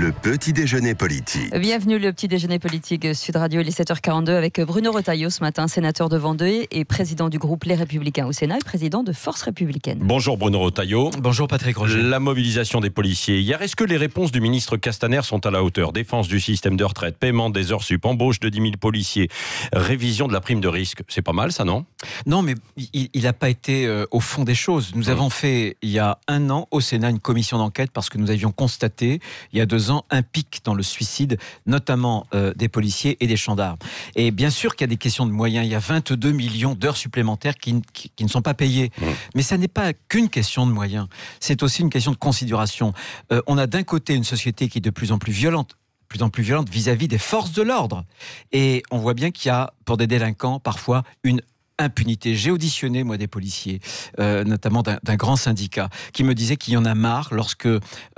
Le petit déjeuner politique. Bienvenue le petit déjeuner politique Sud Radio, il est 7h42 avec Bruno Retailleau ce matin, sénateur de Vendée et président du groupe Les Républicains au Sénat et président de Force Républicaine. Bonjour Bruno Retailleau. Bonjour Patrick Roger. La mobilisation des policiers hier, est-ce que les réponses du ministre Castaner sont à la hauteur? Défense du système de retraite, paiement des heures sup, embauche de 10 000 policiers, révision de la prime de risque. C'est pas mal ça, non? Non, mais il n'a pas été au fond des choses. Nous avons fait il y a un an au Sénat une commission d'enquête parce que nous avions constaté il y a 2 ans un pic dans le suicide, notamment des policiers et des gendarmes. Et bien sûr qu'il y a des questions de moyens. Il y a 22 millions d'heures supplémentaires qui ne sont pas payées. Mais ça n'est pas qu'une question de moyens. C'est aussi une question de considération. On a d'un côté une société qui est de plus en plus violente vis-à-vis des forces de l'ordre. Et on voit bien qu'il y a, pour des délinquants, parfois une impunité. J'ai auditionné, moi, des policiers, notamment d'un grand syndicat, qui me disait qu'il y en a marre lorsque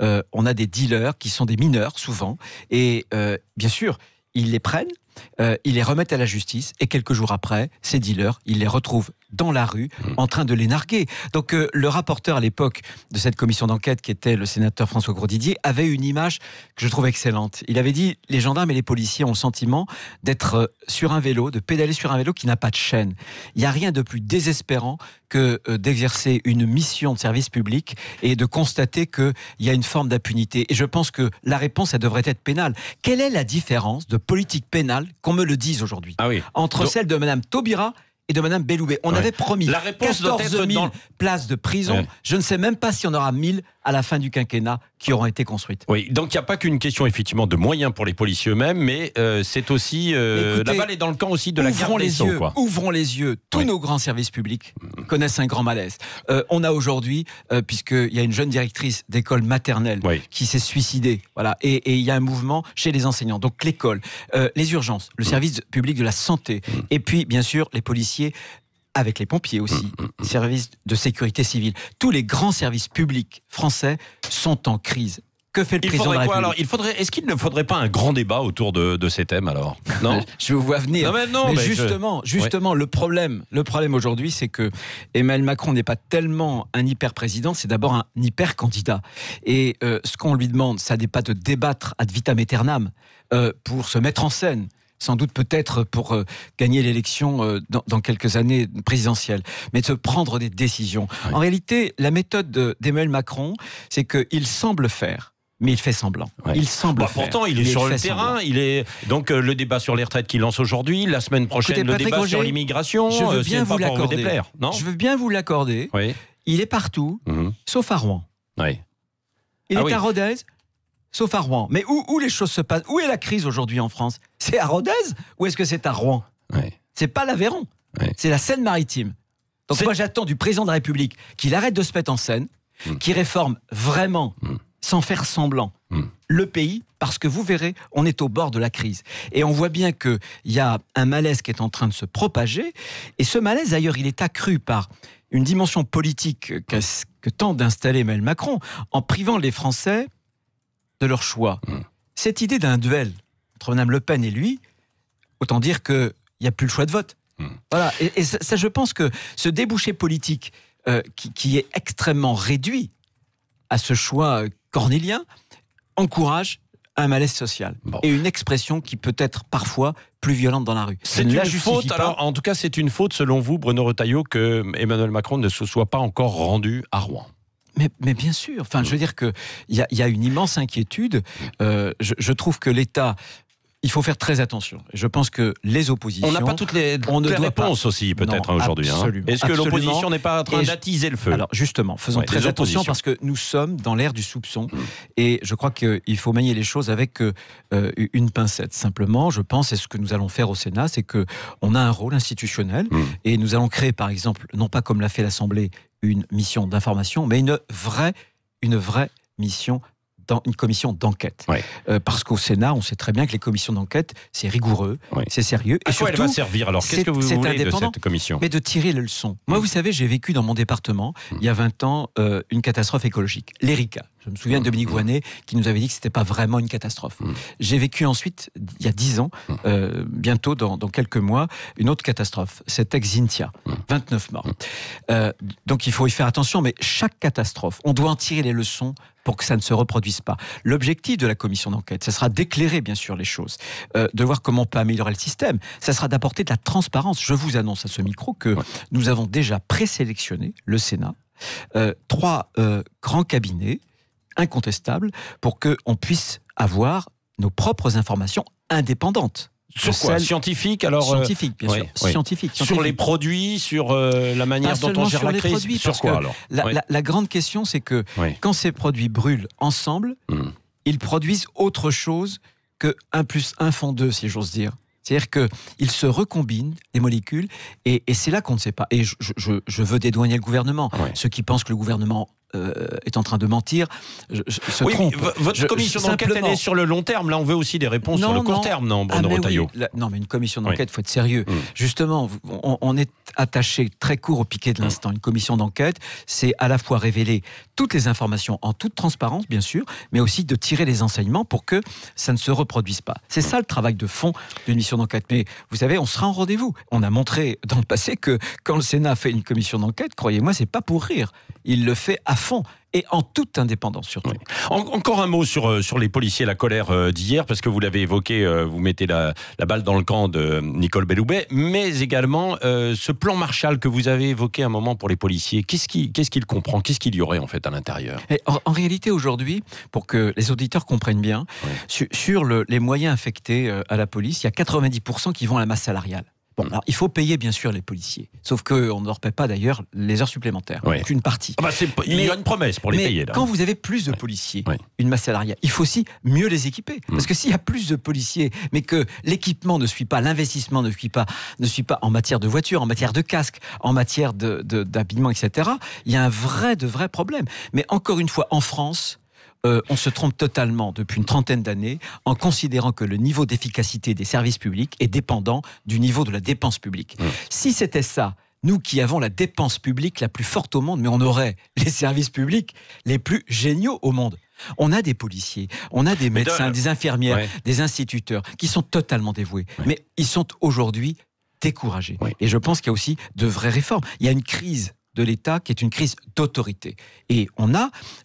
on a des dealers qui sont des mineurs, souvent, et bien sûr, ils les prennent, ils les remettent à la justice, et quelques jours après, ces dealers, ils les retrouvent dans la rue, en train de les narguer. Donc le rapporteur à l'époque de cette commission d'enquête, qui était le sénateur François Grosdidier, avait une image que je trouve excellente. Il avait dit, les gendarmes et les policiers ont le sentiment d'être sur un vélo, de pédaler sur un vélo qui n'a pas de chaîne. Il n'y a rien de plus désespérant que d'exercer une mission de service public et de constater qu'il y a une forme d'impunité. Et je pense que la réponse, elle devrait être pénale. Quelle est la différence de politique pénale, qu'on me le dise aujourd'hui, entre celle de Mme Taubira et de Mme Belloubet? On avait promis la réponse 14 000 places de prison. Je ne sais même pas s'il y en aura 1000 à la fin du quinquennat qui auront été construites. Oui, donc il n'y a pas qu'une question effectivement de moyens pour les policiers eux-mêmes, mais c'est aussi Écoutez, la balle est dans le camp aussi de la garde des Sceaux. Ouvrons les yeux. Tous nos grands services publics connaissent un grand malaise. On a aujourd'hui, puisqu'il y a une jeune directrice d'école maternelle qui s'est suicidée, voilà, et il y a un mouvement chez les enseignants. Donc l'école, les urgences, le service public de la santé, et puis bien sûr les policiers, avec les pompiers aussi, services de sécurité civile. Tous les grands services publics français sont en crise. Que fait le président de la République? Est-ce qu'il ne faudrait pas un grand débat autour de ces thèmes alors? Non. Je vous vois venir. Mais justement, le problème aujourd'hui, c'est que Emmanuel Macron n'est pas tellement un hyper-président, c'est d'abord un hyper-candidat. Et ce qu'on lui demande, ça n'est pas de débattre ad vitam aeternam pour se mettre en scène, sans doute peut-être pour gagner l'élection dans quelques années présidentielles, mais de prendre des décisions. En réalité, la méthode d'Emmanuel Macron, c'est qu'il semble faire, mais il fait semblant. Il semble faire. Pourtant, il est sur le terrain. Il est donc le débat sur les retraites qu'il lance aujourd'hui, la semaine prochaine. Écoutez, le débat Roger, sur l'immigration. Je veux bien vous l'accorder. Je veux bien vous l'accorder. Il est partout, sauf à Rouen. Il est à Rodez, sauf à Rouen. Mais où les choses se passent? Où est la crise aujourd'hui en France? C'est à Rodez ou est-ce que c'est à Rouen? C'est pas l'Aveyron, c'est la Seine-Maritime. Donc moi j'attends du président de la République qu'il arrête de se mettre en scène, qu'il réforme vraiment, sans faire semblant, le pays, parce que vous verrez, on est au bord de la crise. Et on voit bien qu'il y a un malaise qui est en train de se propager. Et ce malaise, d'ailleurs, il est accru par une dimension politique que tente d'installer Emmanuel Macron, en privant les Français de leur choix. Cette idée d'un duel entre Mme Le Pen et lui, autant dire qu'il n'y a plus le choix de vote. Voilà. Et ça, je pense que ce débouché politique qui est extrêmement réduit à ce choix cornélien encourage un malaise social et une expression qui peut être parfois plus violente dans la rue. C'est une faute. Alors, en tout cas, c'est une faute selon vous, Bruno Retailleau, que Emmanuel Macron ne se soit pas encore rendu à Rouen. Mais bien sûr, enfin, je veux dire qu'il y a une immense inquiétude. Je trouve que l'État... Il faut faire très attention. Je pense que les oppositions... On n'a pas toutes les réponses aussi, peut-être, aujourd'hui. Est-ce que l'opposition n'est pas en train d'attiser le feu? Alors, justement, faisons très attention parce que nous sommes dans l'ère du soupçon. Et je crois qu'il faut manier les choses avec une pincette. Simplement, je pense, et ce que nous allons faire au Sénat, c'est qu'on a un rôle institutionnel. Et nous allons créer, par exemple, non pas comme l'a fait l'Assemblée, une mission d'information, mais une vraie mission dans une commission d'enquête. Parce qu'au Sénat, on sait très bien que les commissions d'enquête, c'est rigoureux, c'est sérieux. À quoi elle va servir alors? Qu'est-ce que vous voulez de cette commission? Mais de tirer les leçons. Moi, vous savez, j'ai vécu dans mon département, il y a 20 ans, une catastrophe écologique. L'Erika. Je me souviens de Dominique Voynet qui nous avait dit que ce n'était pas vraiment une catastrophe. J'ai vécu ensuite, il y a 10 ans, bientôt dans quelques mois, une autre catastrophe. C'était Xynthia, 29 morts. Donc il faut y faire attention, mais chaque catastrophe, on doit en tirer les leçons pour que ça ne se reproduise pas. L'objectif de la commission d'enquête, ça sera d'éclairer bien sûr les choses, de voir comment on peut améliorer le système. Ça sera d'apporter de la transparence. Je vous annonce à ce micro que nous avons déjà présélectionné, le Sénat, 3 grands cabinets incontestables pour qu'on puisse avoir nos propres informations indépendantes. Sur quoi ? Scientifique, alors Scientifique, bien sûr. Oui. Scientifique. Sur les produits, sur la manière dont on gère la crise. Produits, sur quoi alors ? La grande question, c'est que quand ces produits brûlent ensemble, ils produisent autre chose que 1 + 1 font 2, si j'ose dire. C'est-à-dire qu'ils se recombinent, les molécules, et c'est là qu'on ne sait pas. Et je veux dédouaner le gouvernement. Ceux qui pensent que le gouvernement est en train de mentir se trompent. Votre commission d'enquête, elle est sur le long terme. Là, on veut aussi des réponses sur le court terme, non, Bruno Retailleau ? Non, mais une commission d'enquête, il faut être sérieux. Justement, on est attaché très court au piquet de l'instant. Une commission d'enquête, c'est à la fois révéler toutes les informations en toute transparence, bien sûr, mais aussi de tirer les enseignements pour que ça ne se reproduise pas. C'est ça le travail de fond d'une mission d'enquête. Mais vous savez, on sera en rendez-vous. On a montré dans le passé que quand le Sénat fait une commission d'enquête, croyez-moi, c'est pas pour rire. Il le fait à fond et en toute indépendance surtout. Oui. Encore un mot sur les policiers, la colère d'hier, parce que vous l'avez évoqué, vous mettez la balle dans le camp de Nicole Belloubet, mais également ce plan Marshall que vous avez évoqué un moment pour les policiers. Qu'est-ce qu'il comprend ? Qu'est-ce qu'il y aurait en fait à l'intérieur ? En réalité aujourd'hui, pour que les auditeurs comprennent bien, sur les moyens affectés à la police, il y a 90% qui vont à la masse salariale. Bon, alors, il faut payer bien sûr les policiers, sauf qu'on ne leur paie pas d'ailleurs les heures supplémentaires, qu'une partie. Il y a une promesse pour les payer. Là. Quand vous avez plus de policiers, une masse salariale, il faut aussi mieux les équiper. Parce que s'il y a plus de policiers, mais que l'équipement ne suit pas, l'investissement ne suit pas en matière de voitures, en matière de casques, en matière d'habillement, etc., il y a un vrai problème. Mais encore une fois, en France, on se trompe totalement depuis une trentaine d'années en considérant que le niveau d'efficacité des services publics est dépendant du niveau de la dépense publique. Si c'était ça, nous qui avons la dépense publique la plus forte au monde, mais on aurait les services publics les plus géniaux au monde. On a des policiers, on a des médecins, des infirmières, des instituteurs qui sont totalement dévoués. Mais ils sont aujourd'hui découragés. Et je pense qu'il y a aussi de vraies réformes. Il y a une crise de l'État qui est une crise d'autorité. Et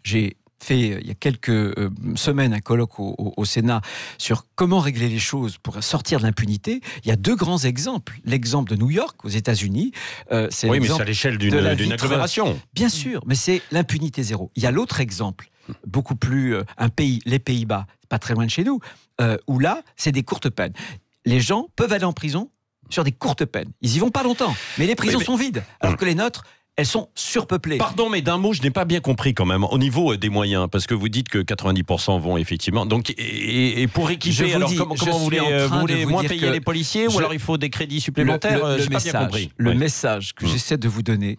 j'ai fait il y a quelques semaines un colloque au Sénat sur comment régler les choses pour sortir de l'impunité. Il y a 2 grands exemples. L'exemple de New York, aux États-Unis. Mais c'est à l'échelle d'une agglomération. Bien sûr, mais c'est l'impunité zéro. Il y a l'autre exemple, beaucoup plus les Pays-Bas, pas très loin de chez nous, où là, c'est des courtes peines. Les gens peuvent aller en prison sur des courtes peines. Ils y vont pas longtemps, mais les prisons sont vides, alors que les nôtres, elles sont surpeuplées. Pardon, mais d'un mot, je n'ai pas bien compris quand même, au niveau des moyens, parce que vous dites que 90% vont effectivement. Donc, et pour équiper, alors comment vous voulez moins payer les policiers, ou alors il faut des crédits supplémentaires? Je n'ai pas bien compris. Le message que j'essaie de vous donner,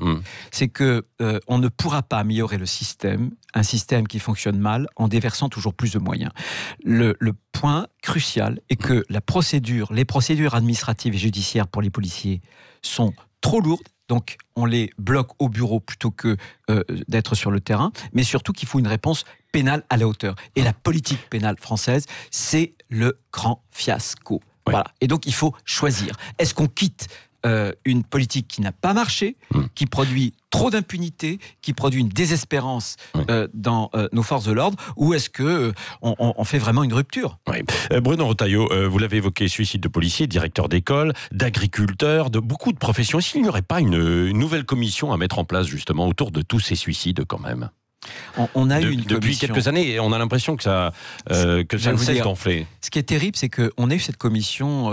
c'est que on ne pourra pas améliorer le système, un système qui fonctionne mal, en déversant toujours plus de moyens. Le point crucial est que les procédures administratives et judiciaires pour les policiers sont trop lourdes. Donc, on les bloque au bureau plutôt que d'être sur le terrain, mais surtout qu'il faut une réponse pénale à la hauteur. Et la politique pénale française, c'est le grand fiasco. Voilà. Et donc, il faut choisir. Est-ce qu'on quitte une politique qui n'a pas marché, qui produit trop d'impunité, qui produit une désespérance dans nos forces de l'ordre, ou est-ce que on fait vraiment une rupture? Bruno Retailleau, vous l'avez évoqué, suicide de policiers, directeur d'école, d'agriculteurs, de beaucoup de professions. Est-ce qu'il n'y aurait pas une nouvelle commission à mettre en place justement autour de tous ces suicides quand même? On a eu une depuis commission. Quelques années, et on a l'impression que ça ne cesse d'enfler. Ce qui est terrible, c'est qu'on a eu cette commission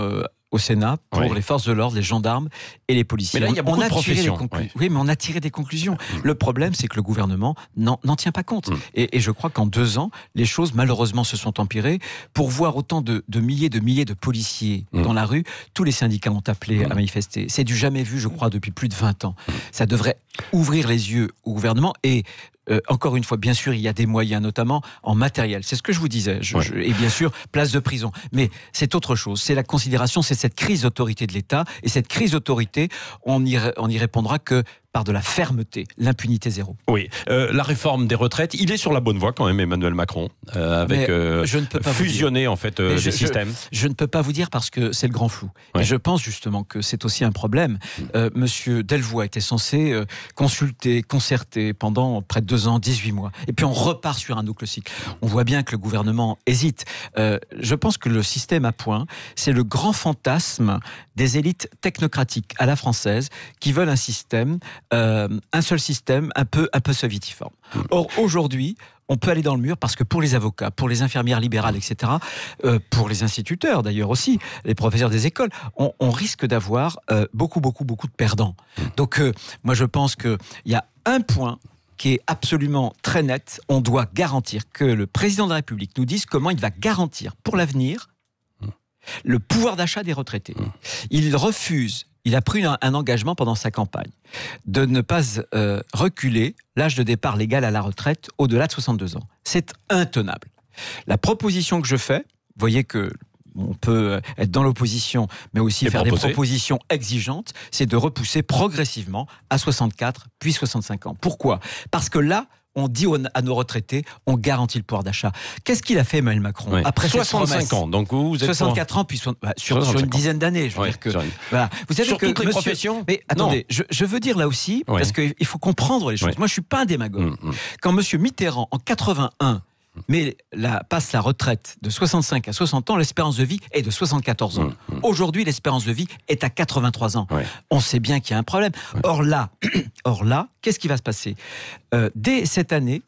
au Sénat pour les forces de l'ordre, les gendarmes et les policiers. Mais là, il y a beaucoup de professions. Oui, mais on a tiré des conclusions. Le problème, c'est que le gouvernement n'en tient pas compte. Et je crois qu'en 2 ans, les choses, malheureusement, se sont empirées. Pour voir autant de milliers de policiers dans la rue, tous les syndicats ont appelé à manifester. C'est du jamais vu, je crois, depuis plus de 20 ans. Ça devrait ouvrir les yeux au gouvernement et encore une fois, bien sûr, il y a des moyens, notamment en matériel. C'est ce que je vous disais. Et bien sûr, place de prison. Mais c'est autre chose. C'est la considération, c'est cette crise d'autorité de l'État. Et cette crise d'autorité, on y répondra que par de la fermeté, l'impunité zéro. Oui, la réforme des retraites, il est sur la bonne voie quand même, Emmanuel Macron, avec je ne peux pas fusionner en fait les systèmes. Je ne peux pas vous dire parce que c'est le grand flou. Ouais. Et je pense justement que c'est aussi un problème. Monsieur Delvoye était censé consulter, concerter pendant près de 2 ans, 18 mois. Et puis on repart sur un boucle cycle. On voit bien que le gouvernement hésite. Je pense que le système à point, c'est le grand fantasme des élites technocratiques à la française qui veulent un système, un seul système, un peu soviétiforme. Or, aujourd'hui, on peut aller dans le mur parce que pour les avocats, pour les infirmières libérales, etc., pour les instituteurs d'ailleurs aussi, les professeurs des écoles, on risque d'avoir beaucoup de perdants. Donc, moi je pense qu'il y a un point qui est absolument très net. On doit garantir que le président de la République nous dise comment il va garantir pour l'avenir le pouvoir d'achat des retraités. Il refuse, il a pris un engagement pendant sa campagne de ne pas reculer l'âge de départ légal à la retraite au-delà de 62 ans. C'est intenable. La proposition que je fais, vous voyez que on peut être dans l'opposition, mais aussi faire des propositions exigeantes, c'est de repousser progressivement à 64, puis 65 ans. Pourquoi ? Parce que là, on dit à nos retraités, on garantit le pouvoir d'achat. Qu'est-ce qu'il a fait, Emmanuel Macron ? Après 65 ans, donc vous êtes 64 ans, puis sur une dizaine d'années. Je veux dire que, voilà. Vous savez sur que toutes les professions. Mais attendez, je veux dire là aussi, parce qu'il faut comprendre les choses. Moi, je suis pas un démagogue. Quand Monsieur Mitterrand, en 81, passe la retraite de 65 à 60 ans, l'espérance de vie est de 74 ans. Aujourd'hui, l'espérance de vie est à 83 ans. On sait bien qu'il y a un problème. Or là, qu'est-ce qui va se passer ? Dès cette année,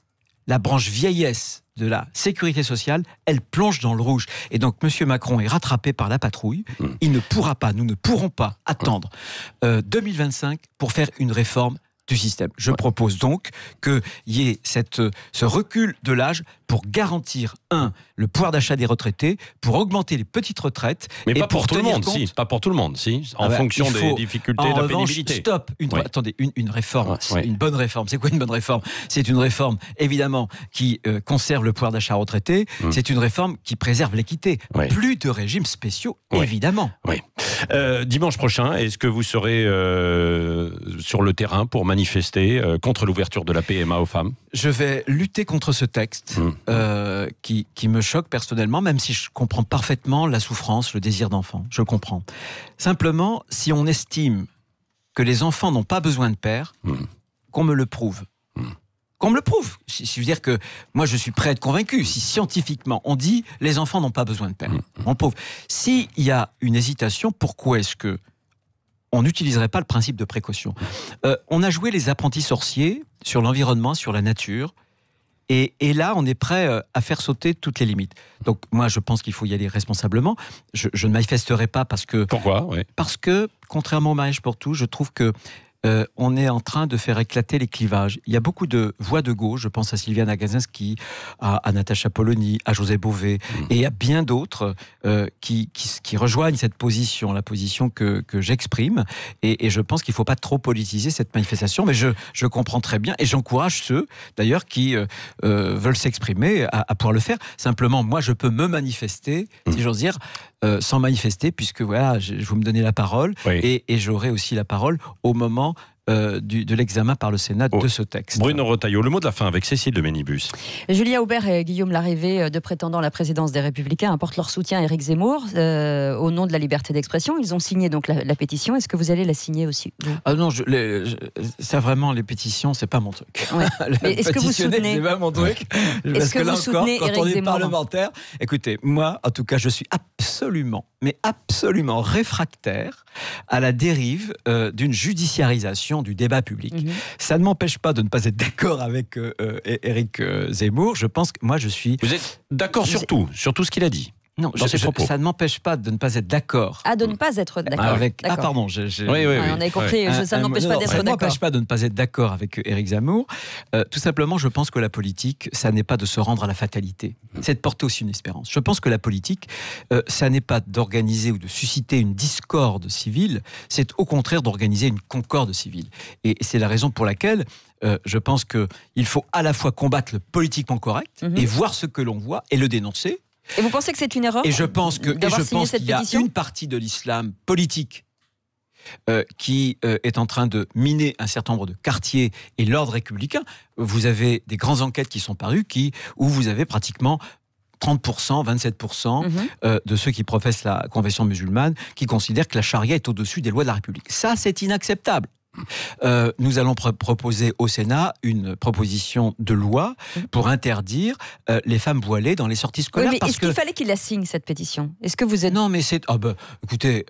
la branche vieillesse de la sécurité sociale, elle plonge dans le rouge. Et donc, M. Macron est rattrapé par la patrouille. Il ne pourra pas, nous ne pourrons pas attendre 2025 pour faire une réforme du système. Je propose donc qu'il y ait ce recul de l'âge pour garantir, le pouvoir d'achat des retraités, pour augmenter les petites retraites. Mais et pas pour tout le monde, si. Pas pour tout le monde, si. En fonction des difficultés de la pénibilité. Stop. Attendez, une réforme, c'est une bonne réforme. C'est quoi une bonne réforme ? C'est une réforme, évidemment, qui conserve le pouvoir d'achat retraité. C'est une réforme qui préserve l'équité. Plus de régimes spéciaux, évidemment. Oui. Dimanche prochain, est-ce que vous serez sur le terrain pour manifester contre l'ouverture de la PMA aux femmes ? Je vais lutter contre ce texte qui me choque personnellement, même si je comprends parfaitement la souffrance, le désir d'enfant. Je comprends. Simplement, si on estime que les enfants n'ont pas besoin de père, qu'on me le prouve. Qu'on me le prouve. Si je veux dire que moi je suis prêt à être convaincu. Si scientifiquement on dit les enfants n'ont pas besoin de père, on le prouve. S'il y a une hésitation, pourquoi est-ce que on n'utiliserait pas le principe de précaution ? On a joué les apprentis sorciers sur l'environnement, sur la nature. Et là, on est prêt à faire sauter toutes les limites. Donc, moi, je pense qu'il faut y aller responsablement. Je ne manifesterai pas parce que... Pourquoi ? Parce que, contrairement au mariage pour tous, je trouve que on est en train de faire éclater les clivages. Il y a beaucoup de voix de gauche, je pense à Sylviane Agacinski, à Natacha Polony, à José Bové, et à bien d'autres qui rejoignent cette position, la position que j'exprime. Et je pense qu'il ne faut pas trop politiser cette manifestation, mais je comprends très bien, et j'encourage ceux, d'ailleurs, qui veulent s'exprimer à pouvoir le faire. Simplement, moi, je peux me manifester, si j'ose dire, sans manifester, puisque voilà, vous me donnez la parole, et j'aurai aussi la parole au moment de l'examen par le Sénat de ce texte. Bruno Retailleau, le mot de la fin avec Cécile de Ménibus. Julia Aubert et Guillaume Larrivé, deux prétendants à la présidence des Républicains, apportent leur soutien à Éric Zemmour au nom de la liberté d'expression. Ils ont signé donc la pétition. Est-ce que vous allez la signer aussi, vous ? Ah non, ça vraiment, les pétitions, c'est pas mon truc. Mais est-ce que vous soutenez ? C'est pas mon truc. Parce que là encore, quand on est parlementaire, écoutez, moi, en tout cas, je suis absolument réfractaire à la dérive d'une judiciarisation du débat public. Ça ne m'empêche pas de ne pas être d'accord avec Éric Zemmour. Je pense que moi, je suis... Vous êtes d'accord sur tout ce qu'il a dit ? Non, ça ne m'empêche pas de ne pas être d'accord. De ne pas être d'accord. Pardon. Oui. On avait compris, ça ne m'empêche pas d'être d'accord. Ça ne m'empêche pas de ne pas être d'accord avec Éric Zemmour. Tout simplement, je pense que la politique, ça n'est pas de se rendre à la fatalité. C'est de porter aussi une espérance. Je pense que la politique, ça n'est pas d'organiser ou de susciter une discorde civile, c'est au contraire d'organiser une concorde civile. Et c'est la raison pour laquelle je pense qu'il faut à la fois combattre le politiquement correct et voir ce que l'on voit et le dénoncer. Et vous pensez que c'est une erreur ? Et je pense qu'il y a une partie de l'islam politique qui est en train de miner un certain nombre de quartiers et l'ordre républicain. Vous avez des grandes enquêtes qui sont parues où vous avez pratiquement 30%, 27% de ceux qui professent la confession musulmane qui considèrent que la charia est au-dessus des lois de la République. Ça, c'est inacceptable. Nous allons proposer au Sénat une proposition de loi pour interdire les femmes voilées dans les sorties scolaires. Oui, mais est-ce qu'il fallait qu'il la signe, cette pétition ? Est-ce que vous êtes... Non, mais c'est... écoutez...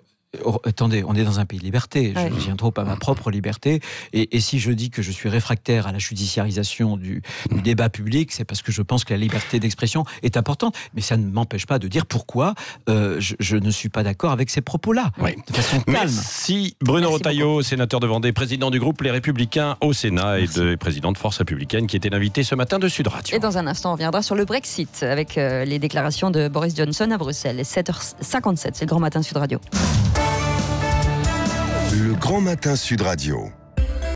attendez, on est dans un pays de liberté. Je viens trop à ma propre liberté. Et si je dis que je suis réfractaire à la judiciarisation du débat public, c'est parce que je pense que la liberté d'expression est importante. Mais ça ne m'empêche pas de dire pourquoi je ne suis pas d'accord avec ces propos-là. Oui. De façon calme. Merci Bruno Retailleau, sénateur de Vendée, président du groupe Les Républicains au Sénat et président de Force Républicaine, qui était l'invité ce matin de Sud Radio. Et dans un instant, on reviendra sur le Brexit avec les déclarations de Boris Johnson à Bruxelles. 7h57, c'est le Grand Matin Sud Radio. Le Grand Matin Sud Radio.